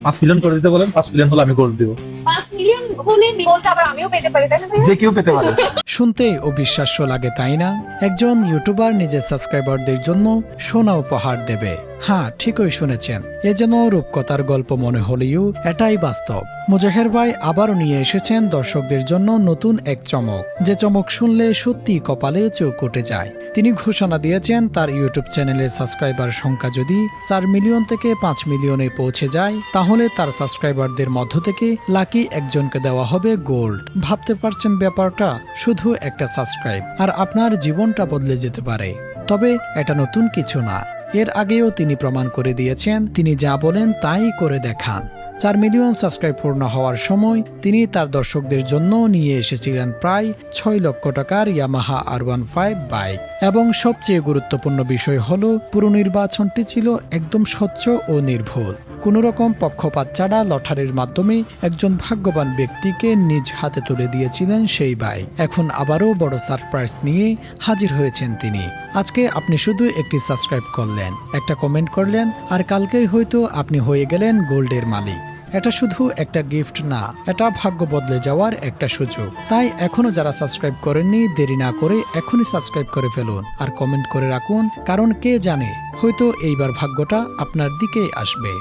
5 million করে দিতে বলেন, 5 মিলিয়ন হলে আমি গোল্ড দিব। 5 মিলিয়ন হলে গোলটা আবার আমিও পেতে পারি, তাই না ভাইয়া? যে কেউ পেতে পারে। শুনতেই অবিশ্বাস্য লাগে তাই না? একজন ইউটিউবার নিজের সাবস্ক্রাইবারদের জন্য সোনা উপহার দেবে। হ্যাঁ, ঠিকই শুনেছেন। এ যেন রূপকথার গল্প মনে হলেও এটাই বাস্তব। মুজাহের ভাই আবারও নিয়ে এসেছেন দর্শকদের জন্য নতুন এক চমক, যে চমক শুনলে সত্যি কপালে চোখ উঠে যায়। তিনি ঘোষণা দিয়েছেন তার ইউটিউব চ্যানেলের সাবস্ক্রাইবার সংখ্যা যদি 4 মিলিয়ন থেকে 5 মিলিয়নে পৌঁছে যায়, তাহলে তার সাবস্ক্রাইবারদের মধ্য থেকে লাকি একজনকে দেওয়া হবে গোল্ড। ভাবতে পারছেন ব্যাপারটা? শুধু একটা সাবস্ক্রাইব আর আপনার জীবনটা বদলে যেতে পারে। তবে এটা নতুন কিছু না। এর আগেও তিনি প্রমাণ করে দিয়েছেন তিনি যা বলেন তাই করে দেখান। 4 মিলিয়ন সাবস্ক্রাইব পূর্ণ হওয়ার সময় তিনি তার দর্শকদের জন্য নিয়ে এসেছিলেন প্রায় 6 লক্ষ টাকার ইয়ামাহা R15 বাইক। এবং সবচেয়ে গুরুত্বপূর্ণ বিষয় হলো পুরো নির্বাচনটি ছিল একদম স্বচ্ছ ও নির্ভুল। কোনো রকম পক্ষপাত ছাড়া লটারির মাধ্যমে একজন ভাগ্যবান ব্যক্তিকে নিজ হাতে তুলে দিয়েছিলেন সেই বাইক। এখন আবারও বড় সারপ্রাইজ নিয়ে হাজির হয়েছেন তিনি। আজকে আপনি শুধু একটি সাবস্ক্রাইব করলেন, একটা কমেন্ট করলেন, আর কালকেই হয়তো আপনি হয়ে গেলেন গোল্ডের মালিক। এটা শুধু একটা গিফট না, এটা ভাগ্য বদলে যাওয়ার একটা সুযোগ। তাই এখনো যারা সাবস্ক্রাইব করেননি, দেরি না করে এখনই সাবস্ক্রাইব করে ফেলুন আর কমেন্ট করে রাখুন, কারণ কে জানে হয়তো এইবার ভাগ্যটা আপনার দিকেই আসবে।